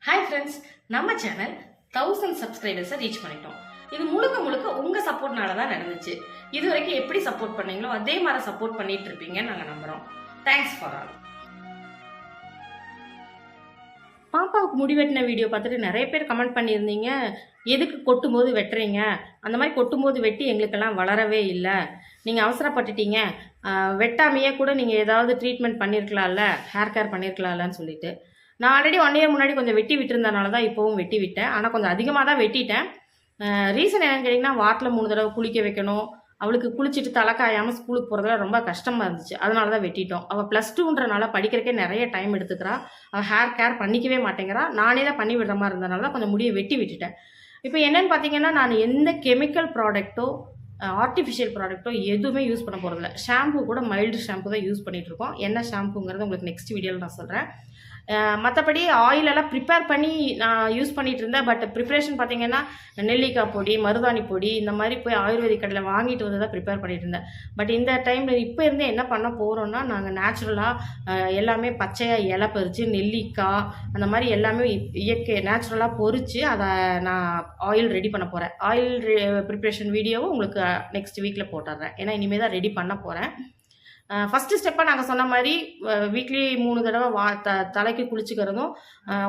Hi friends, நம்ம channel 1000 சப்ஸ்கிரைபர்ஸை reach பண்ணிட்டோம். இது முழுக்க முழுக்க உங்கள் சப்போர்ட்னால தான் நடந்துச்சு. இது வரைக்கும் எப்படி சப்போர்ட் பண்ணீங்களோ அதே மாதிரி சப்போர்ட் பண்ணிட்டு இருப்பீங்கன்னு நாங்கள் நம்புகிறோம். Thanks for all. பாப்பாவுக்கு முடி வெட்டின வீடியோ பார்த்துட்டு நிறைய பேர் கமெண்ட் பண்ணியிருந்தீங்க, எதுக்கு கொட்டும்போது வெட்டுறீங்க, அந்த மாதிரி கொட்டும்போது வெட்டி எங்களுக்கெல்லாம் வளரவே இல்லை, நீங்கள் அவசரப்பட்டுட்டீங்க, வெட்டாமையே கூட நீங்கள் ஏதாவது ட்ரீட்மெண்ட் பண்ணியிருக்கலாம்ல, ஹேர் கேர் பண்ணியிருக்கலாம்லன்னு சொல்லிட்டு. நான் ஆல்ரெடி 1 இயர் முன்னாடி கொஞ்சம் வெட்டி விட்டுருந்தனால தான் இப்போவும் வெட்டி விட்டேன். ஆனால் கொஞ்சம் அதிகமாக தான் வெட்டிட்டேன். ரீசன் என்னன்னு கேட்டிங்கன்னா, வாரத்தில் 3 தடவை குளிக்க வைக்கணும். அவளுக்கு குளிச்சுட்டு தலை காயாமல் ஸ்கூலுக்கு போகிறதுல ரொம்ப கஷ்டமாக இருந்துச்சு. அதனால தான் வெட்டிட்டோம். அவள் +2ன்றனால படிக்கிறக்கே நிறைய டைம் எடுத்துக்கிறா. அவள் ஹேர் கேர் பண்ணிக்கவே மாட்டேங்கிறா. நானே தான் பண்ணி விடுற மாதிரி இருந்தனால தான் கொஞ்சம் முடியை வெட்டி விட்டுட்டேன். இப்போ என்னென்னு பார்த்தீங்கன்னா, நான் எந்த கெமிக்கல் ப்ராடக்ட்டோ ஆர்டிஃபிஷியல் ப்ராடக்ட்டோ எதுவுமே யூஸ் பண்ண போகிறதில்ல. ஷாம்பு கூட மைல்டு ஷாம்பு தான் யூஸ் பண்ணிகிட்ருக்கோம். என்ன ஷாம்புங்கிறது உங்களுக்கு நெக்ஸ்ட் வீடியோவில் நான் சொல்கிறேன். மற்றபடி ஆயிலெல்லாம் ப்ரிப்பேர் பண்ணி நான் யூஸ் பண்ணிகிட்டு இருந்தேன். பட் ப்ரிப்ரேஷன் பார்த்திங்கன்னா, நெல்லிக்காய் பொடி, மருதாணி பொடி, இந்த மாதிரி போய் ஆயுர்வேதிக் கடையில் வாங்கிட்டு வந்து தான் ப்ரிப்பேர் பண்ணிகிட்டு இருந்தேன். பட் இந்த டைமில் இப்போ இருந்து என்ன பண்ண போகிறோன்னா, நாங்கள் நேச்சுரலாக எல்லாமே பச்சையாக இலை பறித்து, நெல்லிக்காய் அந்த மாதிரி எல்லாமே இயற்கை நேச்சுரலாக பொறிச்சு அதை நான் ஆயில் ரெடி பண்ண போகிறேன். ஆயில் ப்ரிப்ரேஷன் வீடியோவும் உங்களுக்கு நெக்ஸ்ட் வீக்கில் போட்டுடுறேன். ஏன்னா இனிமேல் தான் ரெடி பண்ண போகிறேன். ஃபஸ்ட்டு ஸ்டெப்பாக நாங்கள் சொன்ன மாதிரி வீக்லி 3 தடவை தலைக்கு குளிச்சுக்கிறதும்,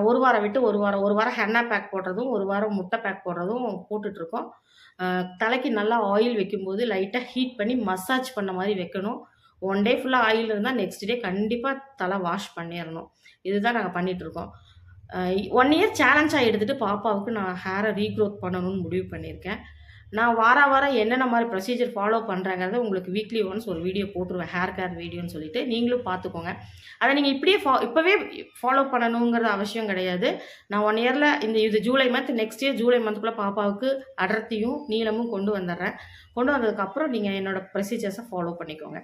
ஒரு வாரம் விட்டு ஒரு வாரம் ஹென்னா பேக் போடுறதும், ஒரு வாரம் முட்டை பேக் போடுறதும் போட்டுட்ருக்கோம். தலைக்கு நல்லா ஆயில் வைக்கும்போது லைட்டாக ஹீட் பண்ணி மசாஜ் பண்ண மாதிரி வைக்கணும். 1 டே ஃபுல்லாக ஆயில் இருந்தால் நெக்ஸ்ட் டே கண்டிப்பாக தலை வாஷ் பண்ணிடணும். இதுதான் நாங்கள் பண்ணிகிட்ருக்கோம். 1 இயர் சேலஞ்சாக எடுத்துகிட்டு பாப்பாவுக்கு நான் ஹேரை ரீக்ரோத் பண்ணணும்னு முடிவு பண்ணியிருக்கேன். நான் வாரம் என்னென்ன மாதிரி ப்ரொசீஜர் ஃபாலோ பண்ணுறேங்கிறத உங்களுக்கு வீக்லி ஒன்ஸ் ஒரு வீடியோ போட்டுருவேன், ஹேர் கேர் வீடியோன்னு சொல்லிட்டு. நீங்களும் பார்த்துக்கோங்க. அதை நீங்கள் இப்போவே ஃபாலோ பண்ணணுங்கிறது அவசியம் கிடையாது. நான் 1 இயரில் இது July month, next year July மந்த்துக்குள்ளே பாப்பாவுக்கு அடர்த்தியும் நீளமும் கொண்டு வந்துடுறேன். கொண்டு வந்ததுக்கப்புறம் நீங்கள் என்னோடய ப்ரொசீஜர்ஸை ஃபாலோ பண்ணிக்கோங்க.